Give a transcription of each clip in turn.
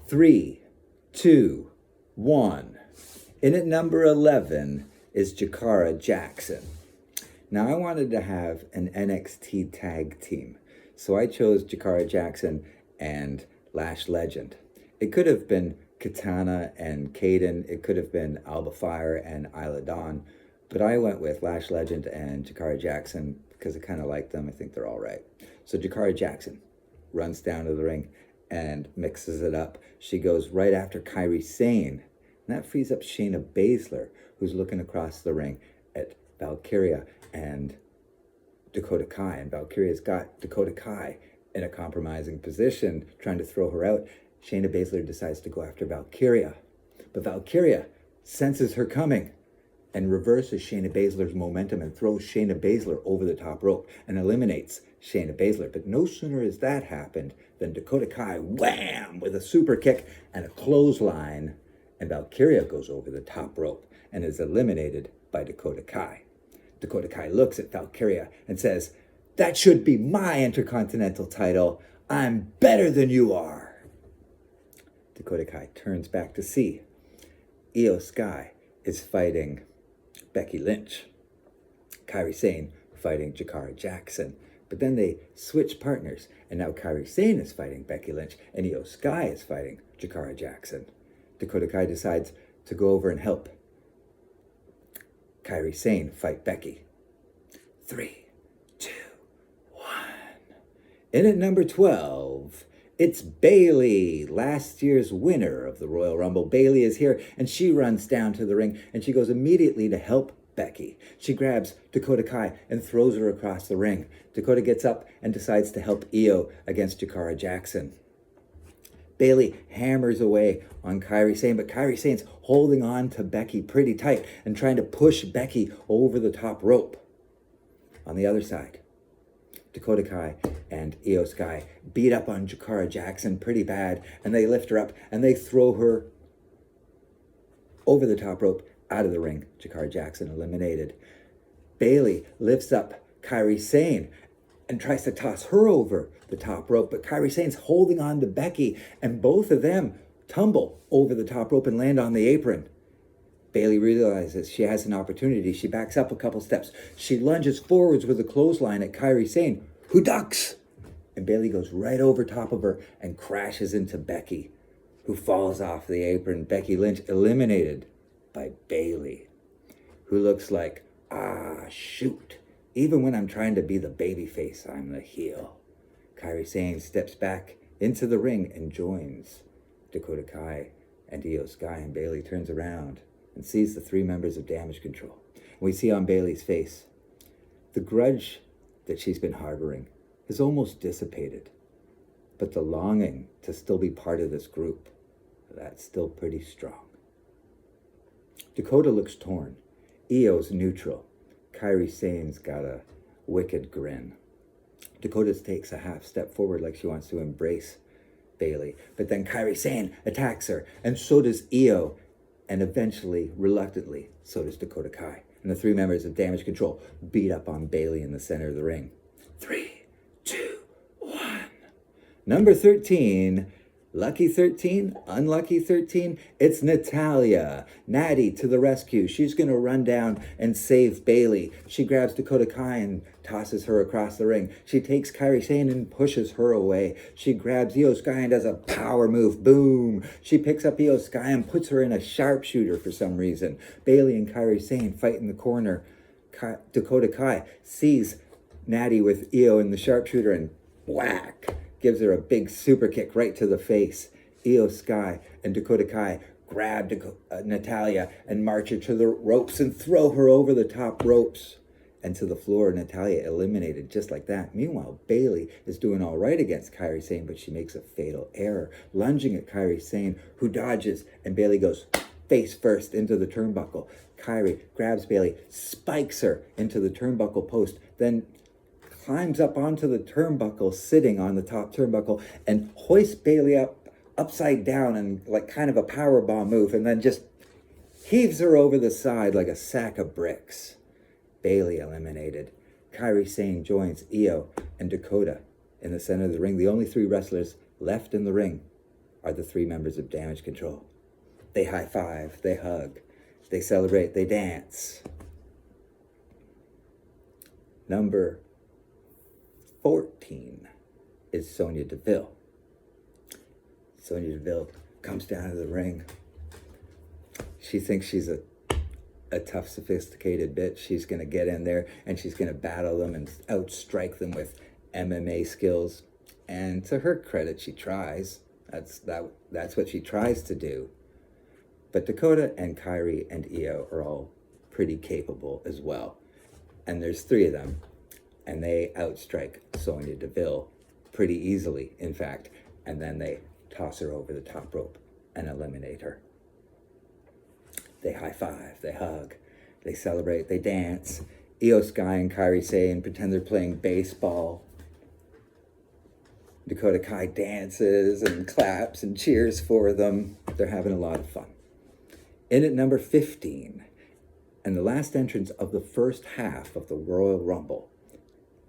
3, 2, 1. In at number 11 is Jakara Jackson. Now, I wanted to have an NXT tag team, so I chose Jakara Jackson and Lash Legend. It could have been Katana and Kaden. It could have been Alba Fire and Isla Dawn, but I went with Lash Legend and Jakara Jackson because I kind of like them. I think they're all right. So Jakara Jackson runs down to the ring and mixes it up. She goes right after Kairi Sane, and that frees up Shayna Baszler, who's looking across the ring at Valkyria and Dakota Kai. And Valkyria's got Dakota Kai in a compromising position, trying to throw her out. Shayna Baszler decides to go after Valkyria, but Valkyria senses her coming and reverses Shayna Baszler's momentum and throws Shayna Baszler over the top rope and eliminates Shayna Baszler. But no sooner has that happened than Dakota Kai, wham, with a super kick and a clothesline, and Valkyria goes over the top rope and is eliminated by Dakota Kai. Dakota Kai looks at Valkyria and says, "That should be my Intercontinental title. I'm better than you are." Dakota Kai turns back to see Io Sky is fighting Becky Lynch, Kairi Sane fighting Jakara Jackson. But then they switch partners, and now Kairi Sane is fighting Becky Lynch, and Io Sky is fighting Jakara Jackson. Dakota Kai decides to go over and help Kairi Sane fight Becky. 3, 2, 1. In at number 12, it's Bayley, last year's winner of the Royal Rumble. Bayley is here, and she runs down to the ring, and she goes immediately to help Becky. She grabs Dakota Kai and throws her across the ring. Dakota gets up and decides to help Io against Jakara Jackson. Bayley hammers away on Kairi Sane, but Kairi Sane's holding on to Becky pretty tight and trying to push Becky over the top rope. On the other side, Dakota Kai and Io Sky beat up on Jakara Jackson pretty bad, and they lift her up and they throw her over the top rope out of the ring. Jakara Jackson eliminated. Bayley lifts up Kairi Sane and tries to toss her over the top rope, but Kairi Sane's holding on to Becky, and both of them tumble over the top rope and land on the apron. Bayley realizes she has an opportunity. She backs up a couple steps. She lunges forwards with a clothesline at Kairi Sane, who ducks. And Bayley goes right over top of her and crashes into Becky, who falls off the apron. Becky Lynch eliminated by Bayley, who looks like, shoot. Even when I'm trying to be the babyface, I'm the heel. Kairi Sane steps back into the ring and joins Dakota Kai and Io Sky, and Bayley turns around and sees the 3 members of Damage Control. And we see on Bayley's face the grudge that she's been harboring has almost dissipated, but the longing to still be part of this group, that's still pretty strong. Dakota looks torn. Io's neutral. Kairi Sane's got a wicked grin. Dakota takes a half step forward like she wants to embrace Bayley, but then Kairi Sane attacks her, and so does Io, and eventually, reluctantly, so does Dakota Kai. And the 3 members of Damage Control beat up on Bayley in the center of the ring. 3, 2, 1. Number 13, lucky 13, unlucky 13, it's Natalya. Natty to the rescue. She's going to run down and save Bayley. She grabs Dakota Kai and tosses her across the ring. She takes Kairi Sane and pushes her away. She grabs Io Sky and does a power move. Boom! She picks up Io Sky and puts her in a sharpshooter for some reason. Bayley and Kairi Sane fight in the corner. Dakota Kai sees Natty with Io in the sharpshooter and whack! Gives her a big super kick right to the face. Io Sky and Dakota Kai grab Natalya and march her to the ropes and throw her over the top ropes and to the floor. Natalya eliminated just like that. Meanwhile, Bayley is doing all right against Kairi Sane, but she makes a fatal error, lunging at Kairi Sane, who dodges, and Bayley goes face first into the turnbuckle. Kairi grabs Bayley, spikes her into the turnbuckle post, then climbs up onto the turnbuckle, sitting on the top turnbuckle, and hoists Bayley up upside down and like kind of a power bomb move, and then just heaves her over the side like a sack of bricks. Bayley eliminated. Kairi Sane joins Io and Dakota in the center of the ring. The only 3 wrestlers left in the ring are the three members of Damage Control. They high five, they hug, they celebrate, they dance. Number 14 is Sonya Deville. Sonya Deville comes down to the ring. She thinks she's a tough, sophisticated bitch. She's going to get in there and she's going to battle them and outstrike them with MMA skills. And to her credit, she tries. That's what she tries to do. But Dakota and Kairi and Io are all pretty capable as well. And there's three of them, and they outstrike Sonya Deville pretty easily, in fact. And then they toss her over the top rope and eliminate her. They high five, they hug, they celebrate, they dance. Io Sky and Kairi Sane pretend they're playing baseball. Dakota Kai dances and claps and cheers for them. They're having a lot of fun. In at number 15, and the last entrance of the first half of the Royal Rumble,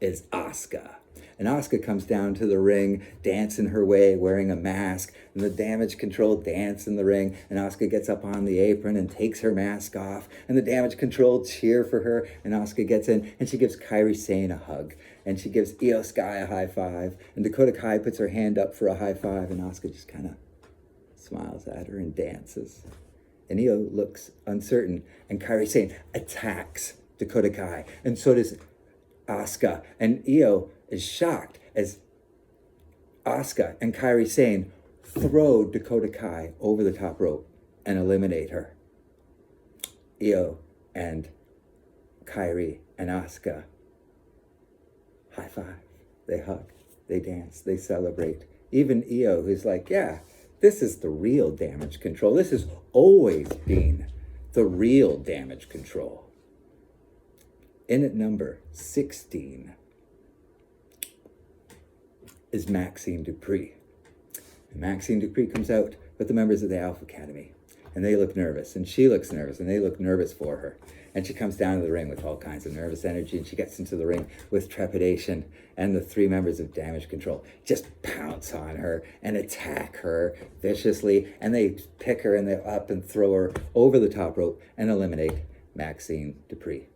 is Asuka. And Asuka comes down to the ring, dancing her way, wearing a mask, and the Damage Control dance in the ring, and Asuka gets up on the apron and takes her mask off, and the Damage Control cheer for her, and Asuka gets in, and she gives Kairi Sane a hug, and she gives Io Sky a high five, and Dakota Kai puts her hand up for a high five, and Asuka just kind of smiles at her and dances. And Io looks uncertain, and Kairi Sane attacks Dakota Kai, and so does Asuka, and Io is shocked as Asuka and Kairi Sane throw Dakota Kai over the top rope and eliminate her. Io and Kairi and Asuka high five, they hug, they dance, they celebrate. Even Io, who's like, yeah, this is the real Damage Control. This has always been the real Damage Control. In at number 16 is Maxine Dupree. And Maxine Dupree comes out with the members of the Alpha Academy. And they look nervous, and she looks nervous, and they look nervous for her. And she comes down to the ring with all kinds of nervous energy, and she gets into the ring with trepidation. And the three members of Damage Control just pounce on her and attack her viciously. And they pick her and they up and throw her over the top rope and eliminate Maxine Dupree.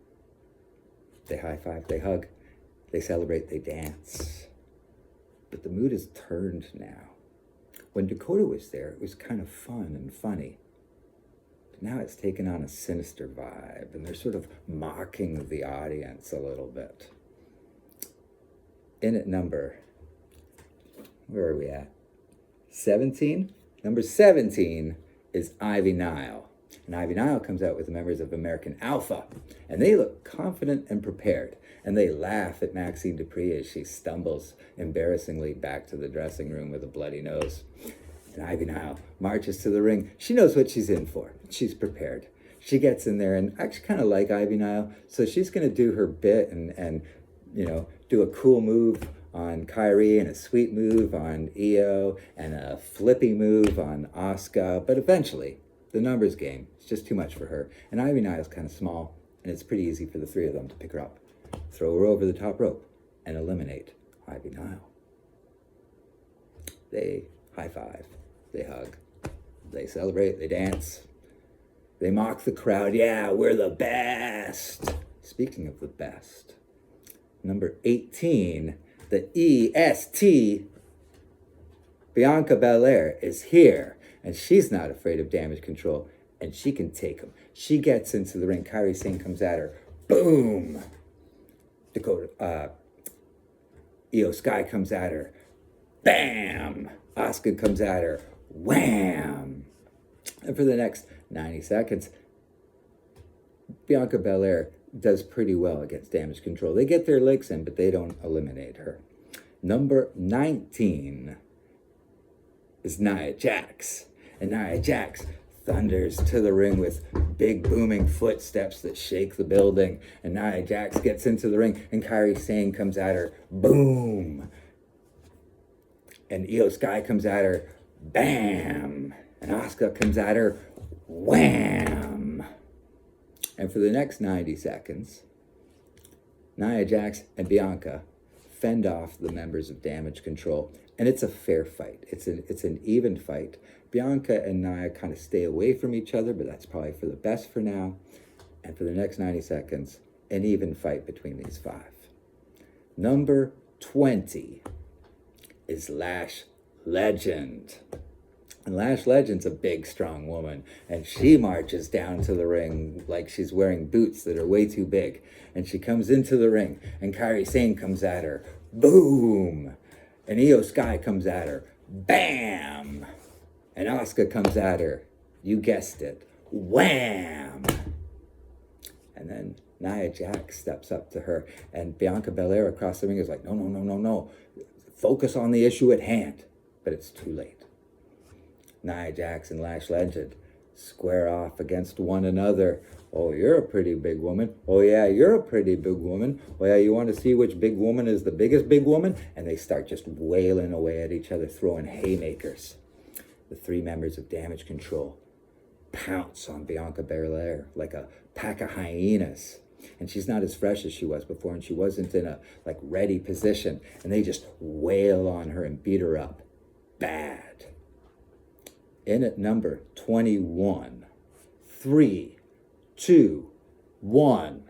They high five, they hug, they celebrate, they dance. But the mood is turned now. When Dakota was there, it was kind of fun and funny. But now it's taken on a sinister vibe, and they're sort of mocking the audience a little bit. In at number, where are we at? 17? Number 17 is Ivy Nile. And Ivy Nile comes out with the members of American Alpha. And they look confident and prepared. And they laugh at Maxine Dupree as she stumbles embarrassingly back to the dressing room with a bloody nose. And Ivy Nile marches to the ring. She knows what she's in for. She's prepared. She gets in there, and I actually kind of like Ivy Nile. So she's going to do her bit and do a cool move on Kairi and a sweet move on Io and a flippy move on Asuka. But eventually, the numbers game, it's just too much for her. And Ivy Nile's kind of small, and it's pretty easy for the three of them to pick her up, throw her over the top rope, and eliminate Ivy Nile. They high five, they hug, they celebrate, they dance, they mock the crowd. Yeah, we're the best. Speaking of the best, number 18, the EST, Bianca Belair is here. And she's not afraid of Damage Control, and she can take them. She gets into the ring. Kairi Sane comes at her. Boom! Io Sky comes at her. Bam! Asuka comes at her. Wham! And for the next 90 seconds, Bianca Belair does pretty well against Damage Control. They get their licks in, but they don't eliminate her. Number 19 is Nia Jax. And Nia Jax thunders to the ring with big booming footsteps that shake the building. And Nia Jax gets into the ring, and Kairi Sane comes at her. Boom! And Io Sky comes at her. Bam! And Asuka comes at her. Wham! And for the next 90 seconds, Nia Jax and Bianca fend off the members of Damage Control. And it's a fair fight. It's an even fight. Bianca and Nia kind of stay away from each other, but that's probably for the best for now. And for the next 90 seconds, an even fight between these five. Number 20 is Lash Legend. And Lash Legend's a big, strong woman, and she marches down to the ring like she's wearing boots that are way too big. And she comes into the ring, and Kairi Sane comes at her. Boom! And Io Sky comes at her. Bam! And Asuka comes at her. You guessed it. Wham! And then Nia Jax steps up to her, and Bianca Belair across the ring is like, no. Focus on the issue at hand. But it's too late. Nia Jax and Lash Legend square off against one another. Oh, you're a pretty big woman. Oh, yeah, you're a pretty big woman. Oh, yeah, you want to see which big woman is the biggest big woman? And they start just wailing away at each other, throwing haymakers. The three members of Damage Control pounce on Bianca Belair like a pack of hyenas. And she's not as fresh as she was before, and she wasn't in a ready position. And they just wail on her and beat her up. Bad. In at number 21. 3, 2, 1.